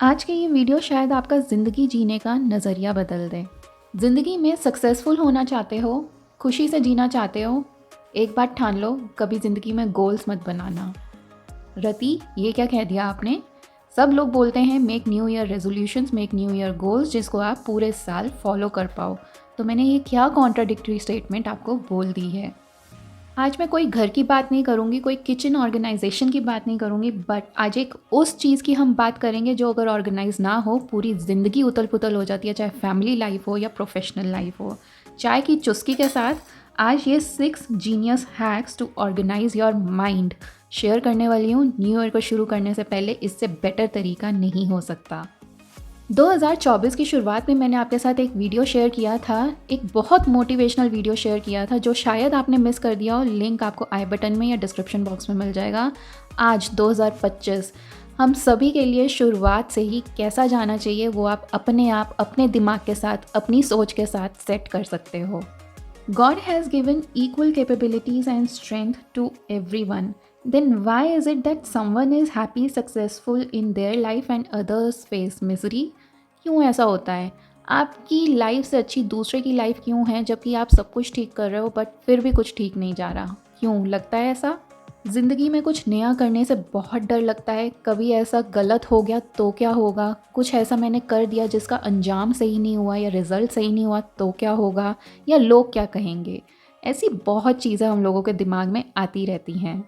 आज की ये वीडियो शायद आपका ज़िंदगी जीने का नज़रिया बदल दे। ज़िंदगी में सक्सेसफुल होना चाहते हो, खुशी से जीना चाहते हो, एक बात ठान लो, कभी ज़िंदगी में गोल्स मत बनाना। रति, ये क्या कह दिया आपने? सब लोग बोलते हैं make new year resolutions, make new year goals जिसको आप पूरे साल फॉलो कर पाओ। तो मैंने ये क्या कॉन्ट्राडिक्टरी स्टेटमेंट आपको बोल दी है? आज मैं कोई घर की बात नहीं करूँगी, कोई किचन ऑर्गेनाइजेशन की बात नहीं करूँगी, बट आज एक उस चीज़ की हम बात करेंगे जो अगर ऑर्गेनाइज ना हो पूरी ज़िंदगी उथल पुथल हो जाती है, चाहे फैमिली लाइफ हो या प्रोफेशनल लाइफ हो। चाय की चुस्की के साथ आज ये 6 genius hacks to organise your mind share करने वाली हूँ। न्यू ईयर को शुरू करने से पहले इससे बेटर तरीका नहीं हो सकता। 2024 की शुरुआत में मैंने आपके साथ एक वीडियो शेयर किया था, एक बहुत मोटिवेशनल वीडियो शेयर किया था जो शायद आपने मिस कर दिया हो। लिंक आपको आई बटन में या डिस्क्रिप्शन बॉक्स में मिल जाएगा। आज 2025 हम सभी के लिए शुरुआत से ही कैसा जाना चाहिए वो आप अपने दिमाग के साथ, अपनी सोच के साथ सेट कर सकते हो। God has given equal capabilities and strength to everyone. Then why is it that someone is happy, successful in their life and others face misery? क्यों ऐसा होता है? आपकी लाइफ से अच्छी दूसरे की लाइफ क्यों है जबकि आप सब कुछ ठीक कर रहे हो बट फिर भी कुछ ठीक नहीं जा रहा? क्यों लगता है ऐसा? ज़िंदगी में कुछ नया करने से बहुत डर लगता है। कभी ऐसा गलत हो गया तो क्या होगा? कुछ ऐसा मैंने कर दिया जिसका अंजाम सही नहीं हुआ या रिज़ल्ट सही नहीं हुआ तो क्या होगा? या लोग क्या कहेंगे? ऐसी बहुत चीज़ें हम लोगों के दिमाग में आती रहती हैं।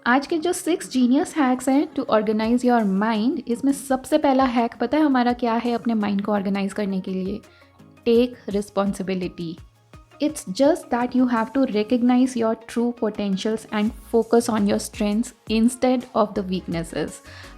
आज के जो 6 जीनियस हैक्स हैं टू ऑर्गेनाइज योर माइंड, इसमें सबसे पहला हैक पता है हमारा क्या है अपने माइंड को ऑर्गेनाइज करने के लिए? Take responsibility. It's just that you have to recognize your true potentials and focus on your strengths instead of the weaknesses.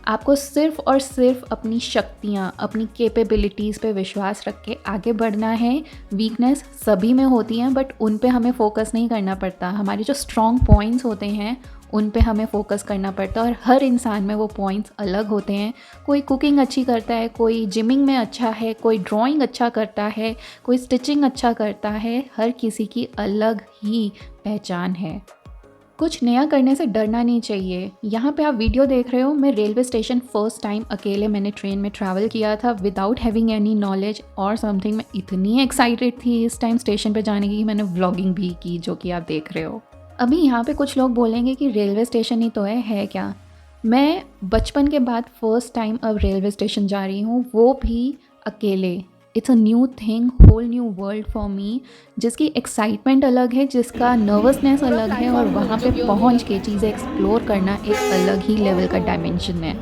आपको सिर्फ और सिर्फ अपनी शक्तियाँ, अपनी कैपेबिलिटीज़ पे विश्वास रख के आगे बढ़ना है। वीकनेस सभी में होती हैं बट उन पे हमें फोकस नहीं करना पड़ता। हमारे जो स्ट्रॉन्ग पॉइंट्स होते हैं उन पे हमें फोकस करना पड़ता है और हर इंसान में वो पॉइंट्स अलग होते हैं। कोई कुकिंग अच्छी करता है, कोई जिमिंग में अच्छा है, कोई ड्राइंग अच्छा करता है, कोई स्टिचिंग अच्छा करता है। हर किसी की अलग ही पहचान है। कुछ नया करने से डरना नहीं चाहिए। यहाँ पे आप वीडियो देख रहे हो, मैं रेलवे स्टेशन फर्स्ट टाइम अकेले मैंने ट्रेन में ट्रैवल किया था विदाउट हैविंग एनी नॉलेज और समथिंग। मैं इतनी एक्साइटेड थी इस टाइम स्टेशन पे जाने की, मैंने व्लॉगिंग भी की जो कि आप देख रहे हो। अभी यहाँ पे कुछ लोग बोलेंगे कि रेलवे स्टेशन ही तो है क्या? मैं बचपन के बाद फर्स्ट टाइम अब रेलवे स्टेशन जा रही हूँ, वो भी अकेले। It's a new thing, whole new world for me, जिसकी एक्साइटमेंट अलग है, जिसका नर्वसनेस अलग है और वहाँ पे पहुँच के चीज़ें एक्सप्लोर करना एक अलग ही लेवल का डायमेंशन है।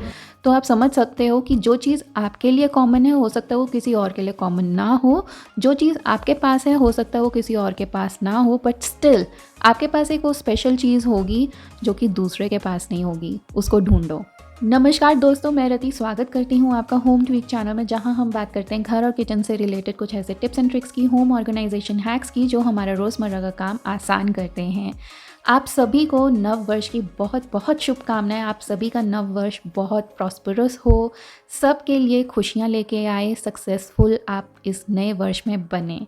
तो आप समझ सकते हो कि जो चीज़ आपके लिए कॉमन है हो सकता है वो किसी और के लिए कॉमन ना हो। जो चीज़ आपके पास है हो सकता है वो किसी और के पास ना हो, बट स्टिल आपके पास एक वो स्पेशल चीज़ होगी जो कि दूसरे के पास नहीं होगी। उसको ढूंढो। नमस्कार दोस्तों, मैं रति स्वागत करती हूँ आपका होम ट्वीक चैनल में, जहाँ हम बात करते हैं घर और किचन से रिलेटेड कुछ ऐसे टिप्स एंड ट्रिक्स की, होम ऑर्गेनाइजेशन हैक्स की जो हमारा रोज़मर्रा का काम आसान करते हैं। आप सभी को नव वर्ष की बहुत बहुत शुभकामनाएं। आप सभी का नव वर्ष बहुत प्रॉस्परस हो, सबके लिए खुशियाँ लेके आए, सक्सेसफुल आप इस नए वर्ष में बने।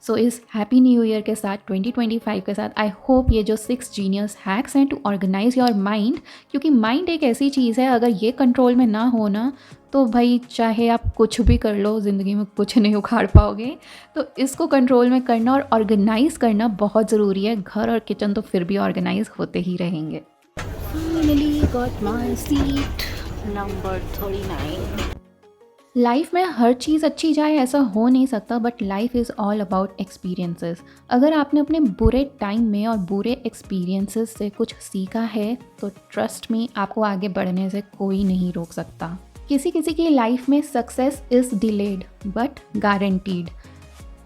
सो इस हैप्पी न्यू ईयर के साथ 2025 के साथ आई होप ये जो 6 जीनियस हैक्स हैं टू ऑर्गेनाइज योर माइंड, क्योंकि माइंड एक ऐसी चीज़ है अगर ये कंट्रोल में ना हो ना तो भाई चाहे आप कुछ भी कर लो ज़िंदगी में कुछ नहीं उखाड़ पाओगे। तो इसको कंट्रोल में करना और ऑर्गेनाइज़ करना बहुत ज़रूरी है। घर और किचन तो फिर भी ऑर्गेनाइज होते ही रहेंगे। Finally got my seat number 39. Life में हर चीज़ अच्छी जाए ऐसा हो नहीं सकता, but life is all about experiences. अगर आपने अपने बुरे टाइम में और बुरे एक्सपीरियंसेस से कुछ सीखा है तो ट्रस्ट मी, आपको आगे बढ़ने से कोई नहीं रोक सकता। किसी किसी की लाइफ में success is delayed but guaranteed.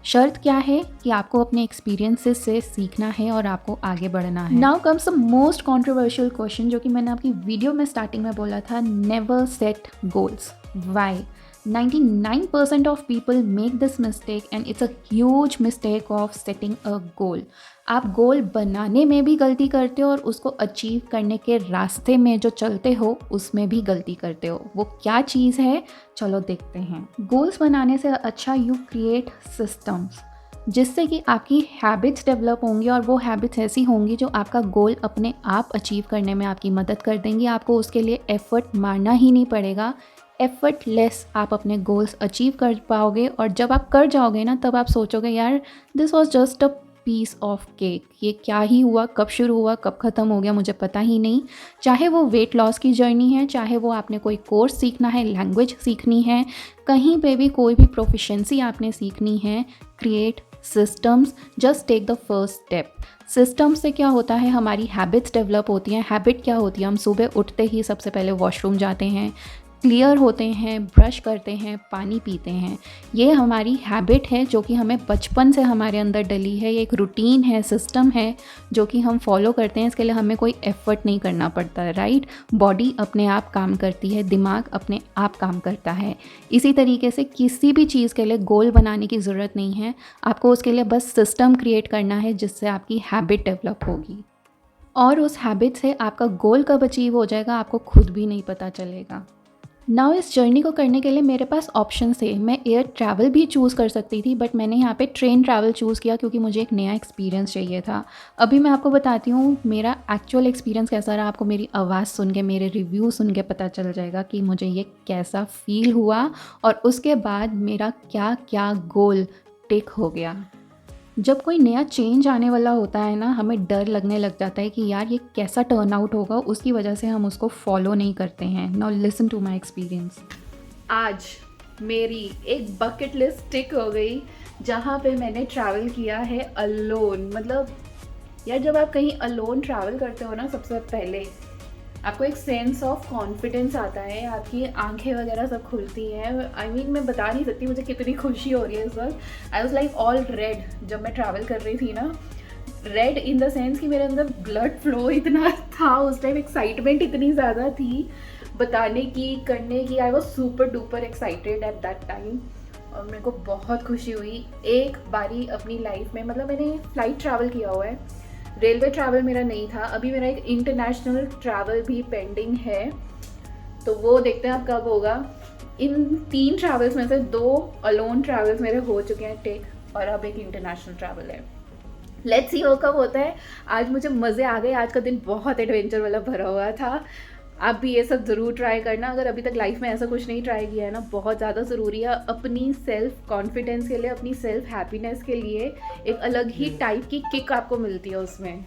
शर्त क्या है कि आपको अपने एक्सपीरियंसेस से सीखना है और आपको आगे बढ़ना है। Now comes the most controversial question जो कि मैंने आपकी वीडियो में स्टार्टिंग में बोला था, never set goals. Why? 99% of people make this mistake and it's a huge mistake of setting a goal. आप गोल बनाने में भी गलती करते हो और उसको अचीव करने के रास्ते में जो चलते हो उसमें भी गलती करते हो। वो क्या चीज़ है, चलो देखते हैं। गोल्स बनाने से अच्छा यू क्रिएट सिस्टम्स, जिससे कि आपकी हैबिट्स डेवलप होंगी और वो हैबिट्स ऐसी होंगी जो आपका गोल अपने आप अचीव करने में आपकी मदद कर देंगी। आपको उसके लिए एफर्ट मारना ही नहीं पड़ेगा। एफर्टलेस आप अपने गोल्स अचीव कर पाओगे। और जब आप कर जाओगे ना, तब आप सोचोगे यार this was just a piece of cake, ये क्या ही हुआ, कब शुरू हुआ कब ख़त्म हो गया मुझे पता ही नहीं। चाहे वो वेट लॉस की जर्नी है, चाहे वो आपने कोई कोर्स सीखना है, लैंग्वेज सीखनी है, कहीं पे भी कोई भी प्रोफिशेंसी आपने सीखनी है, create systems, just take the first step. System से क्या होता है, हमारी हैबिट्स डेवलप होती हैं। हैबिट क्या होती है, हम सुबह उठते ही सबसे पहले वॉशरूम जाते हैं, क्लियर होते हैं, ब्रश करते हैं, पानी पीते हैं। ये हमारी हैबिट है जो कि हमें बचपन से हमारे अंदर डली है। ये एक रूटीन है, सिस्टम है जो कि हम फॉलो करते हैं। इसके लिए हमें कोई एफर्ट नहीं करना पड़ता है, राइट। बॉडी अपने आप काम करती है, दिमाग अपने आप काम करता है। इसी तरीके से किसी भी चीज़ के लिए गोल बनाने की ज़रूरत नहीं है, आपको उसके लिए बस सिस्टम क्रिएट करना है जिससे आपकी हैबिट डेवलप होगी। और उस हैबिट से आपका गोल कब अचीव हो जाएगा आपको खुद भी नहीं पता चलेगा। नाउ इस जर्नी को करने के लिए मेरे पास ऑप्शन थे। मैं एयर ट्रैवल भी चूज़ कर सकती थी, बट मैंने यहाँ पे ट्रेन ट्रैवल चूज़ किया क्योंकि मुझे एक नया एक्सपीरियंस चाहिए था। अभी मैं आपको बताती हूँ मेरा एक्चुअल एक्सपीरियंस कैसा रहा। आपको मेरी आवाज़ सुन के, मेरे रिव्यू सुन के पता चल जाएगा कि मुझे ये कैसा फ़ील हुआ और उसके बाद मेरा क्या क्या गोल टिक हो गया। जब कोई नया चेंज आने वाला होता है ना, हमें डर लगने लग जाता है कि यार ये कैसा टर्न आउट होगा, उसकी वजह से हम उसको फॉलो नहीं करते हैं। Now listen to my experience. आज मेरी एक बकेट लिस्ट टिक हो गई जहाँ पे मैंने ट्रैवल किया है अलोन। मतलब यार जब आप कहीं अलोन ट्रैवल करते हो ना, सबसे पहले आपको एक सेंस ऑफ कॉन्फिडेंस आता है, आपकी आंखें वगैरह सब खुलती हैं। आई मीन मैं बता नहीं सकती मुझे कितनी खुशी हो रही है इस वक्त। I was like all red जब मैं ट्रैवल कर रही थी ना। रेड इन द सेंस कि मेरे अंदर ब्लड फ्लो इतना था उस टाइम, एक्साइटमेंट इतनी ज़्यादा थी बताने की, करने की। I was super duper excited at that time और मेरे को बहुत खुशी हुई। एक बारी अपनी लाइफ में, मतलब मैंने फ़्लाइट ट्रैवल किया हुआ है, रेलवे ट्रैवल मेरा नहीं था। अभी मेरा एक इंटरनेशनल ट्रैवल भी पेंडिंग है, तो वो देखते हैं अब कब होगा। इन 3 ट्रैवल्स में से 2 अलोन ट्रैवल्स मेरे हो चुके हैं टेक और अब एक इंटरनेशनल ट्रैवल है। लेट्स सी वो कब होता है। आज मुझे मज़े आ गए, आज का दिन बहुत एडवेंचर वाला भरा हुआ था। आप भी ये सब ज़रूर ट्राई करना अगर अभी तक लाइफ में ऐसा कुछ नहीं ट्राई किया है ना। बहुत ज़्यादा ज़रूरी है अपनी सेल्फ कॉन्फिडेंस के लिए, अपनी सेल्फ हैप्पीनेस के लिए। एक अलग ही टाइप की किक आपको मिलती है उसमें।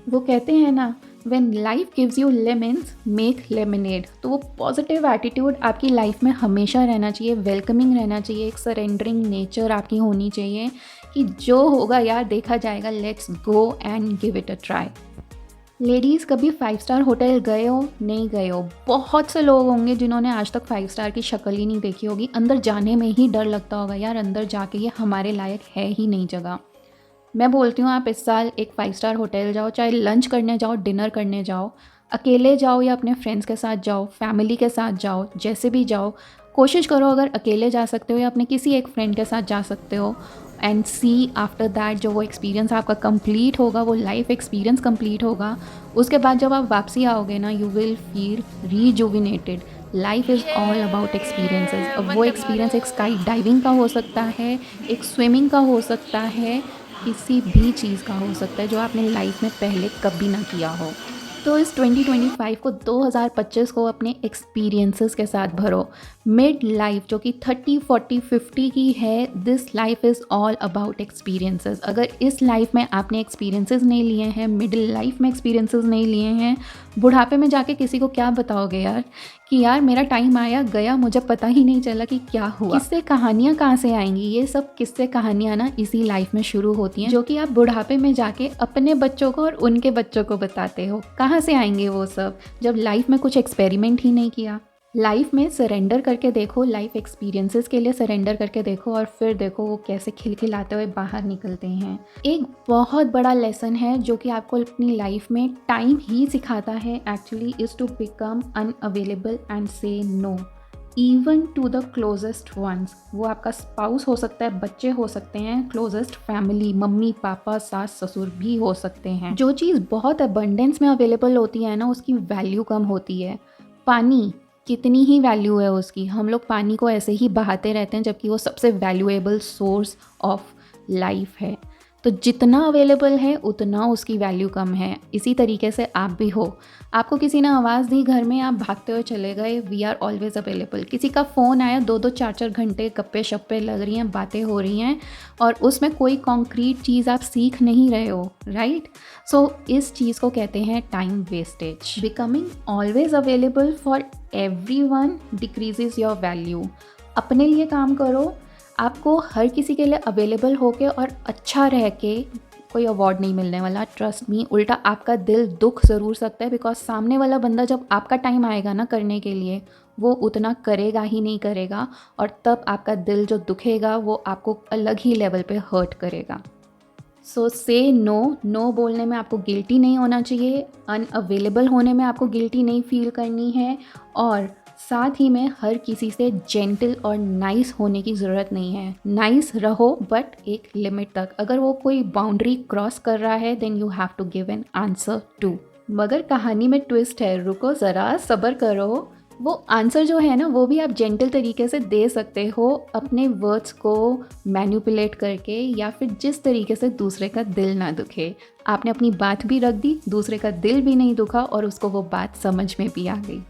वो कहते हैं ना, when life gives you lemons make lemonade. तो वो पॉजिटिव एटीट्यूड आपकी लाइफ में हमेशा रहना चाहिए, वेलकमिंग रहना चाहिए, एक सरेंडरिंग नेचर आपकी होनी चाहिए कि जो होगा यार देखा जाएगा, let's go and give it a try. Ladies कभी 5 स्टार होटल गए हो, नहीं गए हो? बहुत से लोग होंगे जिन्होंने आज तक 5 स्टार की शक्ल ही नहीं देखी होगी। अंदर जाने में ही डर लगता होगा यार, अंदर जाके ये हमारे लायक है ही नहीं जगह। मैं बोलती हूँ आप इस साल एक 5 स्टार होटल जाओ, चाहे लंच करने जाओ, डिनर करने जाओ, अकेले जाओ या अपने फ्रेंड्स के साथ जाओ, फैमिली के साथ जाओ, जैसे भी जाओ, कोशिश करो अगर अकेले जा सकते हो या अपने किसी एक फ्रेंड के साथ जा सकते हो। एंड सी आफ्टर दैट जो वो एक्सपीरियंस आपका कंप्लीट होगा, वो लाइफ एक्सपीरियंस कंप्लीट होगा, उसके बाद जब आप वापसी आओगे ना, you will feel rejuvenated. Life is all about experiences. अब वो एक्सपीरियंस एक स्काई डाइविंग का हो सकता है, एक स्विमिंग का हो सकता है, किसी भी चीज़ का हो सकता है जो आपने लाइफ में पहले कभी ना किया हो। तो इस 2025 को 2025 को अपने एक्सपीरियंसेस के साथ भरो। मिड लाइफ जो कि 30, 40, 50 की है, this life is all about experiences. अगर इस लाइफ में आपने एक्सपीरियंसेस नहीं लिए हैं, मिडिल लाइफ में एक्सपीरियंसेस नहीं लिए हैं, बुढ़ापे में जाके किसी को क्या बताओगे यार कि यार मेरा टाइम आया गया, मुझे पता ही नहीं चला कि क्या हुआ। किस्से कहानियाँ कहाँ से आएंगी? ये सब किस्से कहानियाँ ना इसी लाइफ में शुरू होती हैं, जो कि आप बुढ़ापे में जाके अपने बच्चों को और उनके बच्चों को बताते हो। कहाँ से आएंगे वो सब जब लाइफ में कुछ एक्सपेरिमेंट ही नहीं किया। लाइफ में सरेंडर करके देखो, लाइफ एक्सपीरियंसेस के लिए सरेंडर करके देखो और फिर देखो वो कैसे खिलखिलाते हुए बाहर निकलते हैं। एक बहुत बड़ा लेसन है जो कि आपको अपनी लाइफ में टाइम ही सिखाता है actually, is to become unavailable and say no even to the closest ones. वो आपका स्पाउस हो सकता है, बच्चे हो सकते हैं, क्लोजेस्ट फैमिली, मम्मी पापा, सास ससुर भी हो सकते हैं। जो चीज़ बहुत अबंडेंस में अवेलेबल होती है ना, उसकी वैल्यू कम होती है। पानी, कितनी ही वैल्यू है उसकी, हम लोग पानी को ऐसे ही बहाते रहते हैं जबकि वो सबसे वैल्यूएबल सोर्स ऑफ लाइफ है। तो जितना अवेलेबल है उतना उसकी वैल्यू कम है। इसी तरीके से आप भी हो। आपको किसी ने आवाज़ दी घर में, आप भागते हुए चले गए, वी आर ऑलवेज अवेलेबल। किसी का फ़ोन आया, 2-2 4-4 घंटे गप्पे शप्पे लग रही हैं, बातें हो रही हैं और उसमें कोई कॉन्क्रीट चीज़ आप सीख नहीं रहे हो, राइट? सो इस चीज़ को कहते हैं time wastage. Becoming always available for everyone decreases your value. अपने लिए काम करो। आपको हर किसी के लिए अवेलेबल होके और अच्छा रह के कोई अवार्ड नहीं मिलने वाला, ट्रस्ट मी। उल्टा आपका दिल दुख ज़रूर सकता है, बिकॉज सामने वाला बंदा जब आपका टाइम आएगा ना करने के लिए, वो उतना करेगा ही नहीं करेगा, और तब आपका दिल जो दुखेगा वो आपको अलग ही लेवल पे हर्ट करेगा। सो से नो। नो बोलने में आपको गिल्टी नहीं होना चाहिए, अनअवेलेबल होने में आपको गिल्टी नहीं फील करनी है, और साथ ही में हर किसी से जेंटल और नाइस होने की ज़रूरत नहीं है। नाइस रहो बट एक लिमिट तक। अगर वो कोई बाउंड्री क्रॉस कर रहा है then you have to give an answer to. मगर कहानी में ट्विस्ट है, रुको ज़रा, सब्र करो। वो आंसर जो है ना वो भी आप जेंटल तरीके से दे सकते हो, अपने वर्ड्स को मैनिपुलेट करके, या फिर जिस तरीके से दूसरे का दिल ना दुखे। आपने अपनी बात भी रख दी, दूसरे का दिल भी नहीं दुखा और उसको वो बात समझ में भी आ गई।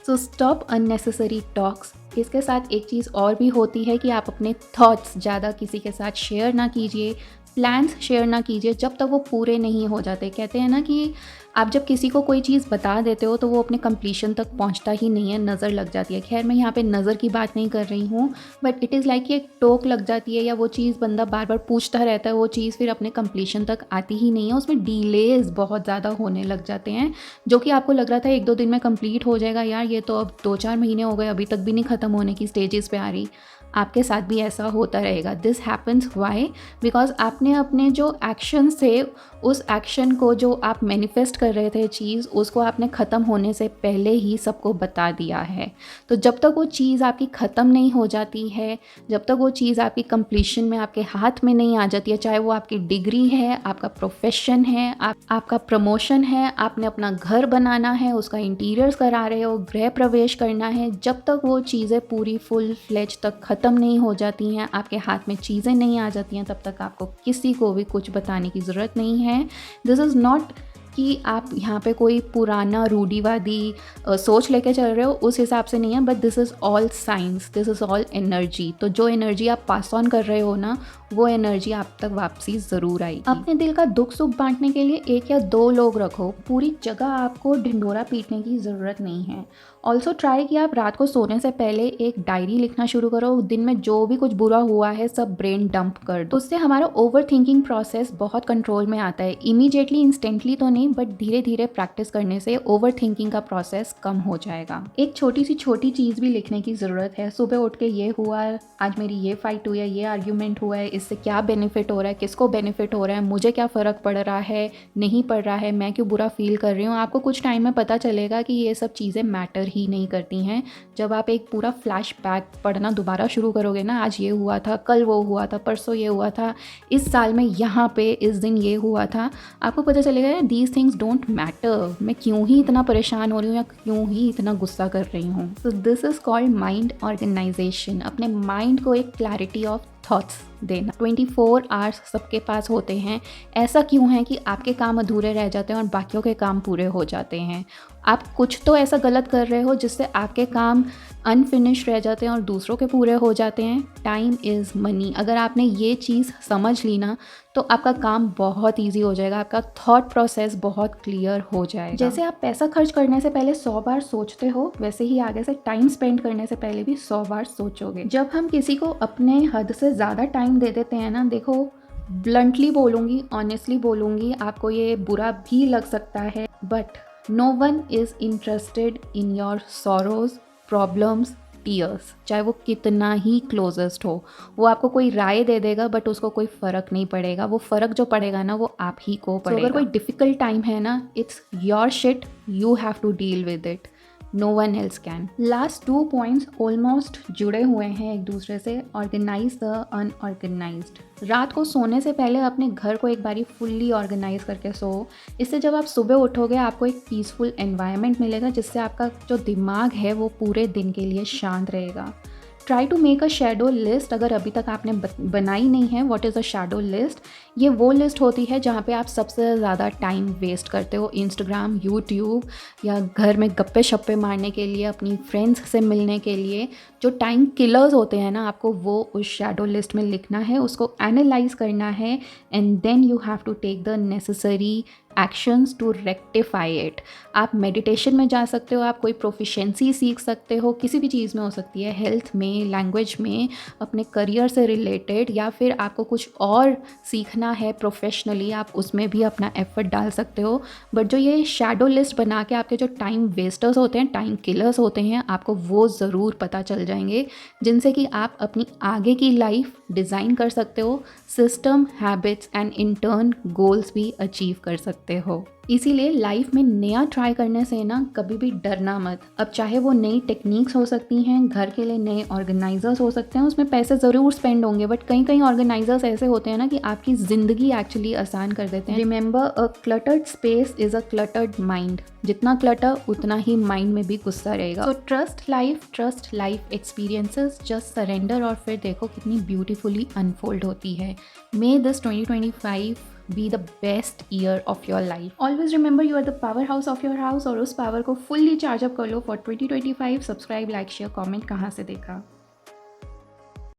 So stop unnecessary talks. इसके साथ एक चीज़ और भी होती है कि आप अपने थॉट्स ज़्यादा किसी के साथ शेयर ना कीजिए, प्लान्स शेयर ना कीजिए जब तक वो पूरे नहीं हो जाते। कहते हैं ना कि आप जब किसी को कोई चीज़ बता देते हो तो वो अपने कंप्लीशन तक पहुंचता ही नहीं है, नज़र लग जाती है। खैर मैं यहाँ पे नज़र की बात नहीं कर रही हूँ, बट इट इज़ लाइक कि एक टोक लग जाती है, या वो चीज़ बंदा बार बार पूछता रहता है, वो चीज़ फिर अपने कंप्लीशन तक आती ही नहीं है। उसमें डिलेज बहुत ज़्यादा होने लग जाते हैं, जो कि आपको लग रहा था 1-2 दिन में कंप्लीट हो जाएगा, यार ये तो अब 2-4 महीने हो गए, अभी तक भी नहीं ख़त्म होने की स्टेजेस पे आ रही। आपके साथ भी ऐसा होता रहेगा। This happens why? बिकॉज आपने अपने जो एक्शन थे, उस एक्शन को जो आप मैनिफेस्ट कर रहे थे चीज़, उसको आपने ख़त्म होने से पहले ही सबको बता दिया है। तो जब तक वो चीज़ आपकी ख़त्म नहीं हो जाती है, जब तक वो चीज़ आपकी कंप्लीशन में आपके हाथ में नहीं आ जाती है, चाहे वो आपकी डिग्री है, आपका प्रोफेशन है, आपका प्रमोशन है, आपने अपना घर बनाना है, उसका इंटीरियर्स करा रहे हो, गृह प्रवेश करना है, जब तक वो चीज़ें पूरी फुल फ्लेज तक ख़त्म नहीं हो जाती हैं, आपके हाथ में चीज़ें नहीं आ जाती हैं, तब तक आपको किसी को भी कुछ बताने की ज़रूरत नहीं है। दिस इज़ नॉट कि आप यहाँ पे कोई पुराना रूढ़िवादी सोच लेके चल रहे हो, उस हिसाब से नहीं है, but this is all science, this is all energy. तो जो एनर्जी आप पास ऑन कर रहे हो ना, वो एनर्जी आप तक वापसी ज़रूर आएगी। अपने दिल का दुख सुख बांटने के लिए 1 या 2 लोग रखो, पूरी जगह आपको ढिंढोरा पीटने की ज़रूरत नहीं है। ऑल्सो ट्राई कि आप रात को सोने से पहले एक डायरी लिखना शुरू करो। दिन में जो भी कुछ बुरा हुआ है सब ब्रेन डंप कर दो। उससे हमारा ओवर थिंकिंग प्रोसेस बहुत कंट्रोल में आता है। इमीडिएटली इंस्टेंटली तो नहीं, बट धीरे धीरे प्रैक्टिस करने से ओवर थिंकिंग का प्रोसेस कम हो जाएगा। एक छोटी सी छोटी चीज़ भी लिखने की ज़रूरत है। सुबह उठ के ये हुआ, आज मेरी ये फाइट हुई है, ये आर्ग्यूमेंट हुआ है, इससे क्या बेनिफिट हो रहा है, किसको बेनिफिट हो रहा है, मुझे क्या फ़र्क पड़ रहा है, नहीं पड़ रहा है, मैं क्यों बुरा फील कर रही हूँ। आपको कुछ टाइम में पता चलेगा कि ये सब चीज़ें मैटर ही नहीं करती हैं। जब आप एक पूरा फ्लैशबैक पढ़ना दोबारा शुरू करोगे ना, आज ये हुआ था, कल वो हुआ था, परसों ये हुआ था, इस साल में यहाँ पे इस दिन ये हुआ था, आपको पता चलेगा दीज थिंग्स डोंट मैटर। मैं क्यों ही इतना परेशान हो रही हूँ या क्यों ही इतना गुस्सा कर रही हूँ। So this is called mind organisation. अपने माइंड को एक क्लैरिटी ऑफ थॉट्स देना। 24 आवर्स सबके पास होते हैं। ऐसा क्यों है कि आपके काम अधूरे रह जाते हैं और बाकियों के काम पूरे हो जाते हैं? आप कुछ तो ऐसा गलत कर रहे हो जिससे आपके काम अनफिनिश रह जाते हैं और दूसरों के पूरे हो जाते हैं। Time is money. अगर आपने ये चीज़ समझ ली ना, तो आपका काम बहुत ईजी हो जाएगा, आपका थॉट प्रोसेस बहुत क्लियर हो जाएगा। जैसे आप पैसा खर्च करने से पहले 100 बार सोचते हो, वैसे ही आगे से टाइम स्पेंड करने से पहले भी 100 बार सोचोगे। जब हम किसी को अपने हद से ज़्यादा टाइम दे देते हैं ना, देखो ब्लंटली बोलूँगी, ऑनेस्टली बोलूँगी, आपको ये बुरा भी लग सकता है, but no one is interested in your sorrows, problems, tears. चाहे वो कितना ही क्लोजेस्ट हो, वो आपको कोई राय दे देगा बट उसको कोई फ़र्क नहीं पड़ेगा। वो फ़र्क जो पड़ेगा ना, वो आप ही को पड़ेगा। अगर कोई डिफ़िकल्ट टाइम है ना, it's your shit, you have to deal with it, no one else can. Last 2 points almost जुड़े हुए हैं एक दूसरे से। Organise the unorganised. रात को सोने से पहले अपने घर को एक बारी फुल्ली ऑर्गेनाइज करके सो। इससे जब आप सुबह उठोगे आपको एक पीसफुल एनवायरनमेंट मिलेगा, जिससे आपका जो दिमाग है वो पूरे दिन के लिए शांत रहेगा। Try to make a shadow list. अगर अभी तक आपने बनाई नहीं है, what is a shadow list? ये वो लिस्ट होती है जहाँ पे आप सबसे ज़्यादा टाइम वेस्ट करते हो, इंस्टाग्राम, यूट्यूब या घर में गप्पे शप्पे मारने के लिए, अपनी फ्रेंड्स से मिलने के लिए। जो टाइम किलर्स होते हैं ना, आपको वो उस शैडो लिस्ट में लिखना है, उसको एनालाइज करना है, and then you have to take the necessary actions to rectify it. आप मेडिटेशन में जा सकते हो, आप कोई प्रोफिशेंसी सीख सकते हो, किसी भी चीज़ में हो सकती है, हेल्थ में, लैंग्वेज में, अपने करियर से रिलेटेड, या फिर आपको कुछ और सीखना है प्रोफेशनली, आप उसमें भी अपना एफर्ट डाल सकते हो। बट जो ये शैडो लिस्ट बना के आपके जो टाइम वेस्टर्स होते हैं, टाइम किलर्स होते हैं, आपको वो ज़रूर पता चल जाएंगे, जिनसे कि आप अपनी आगे की लाइफ डिज़ाइन कर सकते हो, system, habits and in turn goals भी अचीव कर सकते हो। इसीलिए लाइफ में नया ट्राई करने से ना कभी भी डरना मत। अब चाहे वो नई टेक्निक्स हो सकती हैं, घर के लिए नए ऑर्गेनाइजर्स हो सकते हैं, उसमें पैसे ज़रूर स्पेंड होंगे, बट कई कई ऑर्गेनाइजर्स ऐसे होते हैं ना कि आपकी ज़िंदगी एक्चुअली आसान कर देते हैं। Remember, a cluttered space is a cluttered mind. जितना क्लटर उतना ही माइंड में भी गुस्सा रहेगा। So trust life experiences, just surrender, और फिर देखो कितनी ब्यूटीफुली अनफोल्ड होती है। मे this 2025 be the best year of your life. Always remember you are the powerhouse of your house, और उस पावर को फुल्ली चार्ज अप कर लो for 2025। Subscribe, like, share, comment कहाँ से देखा।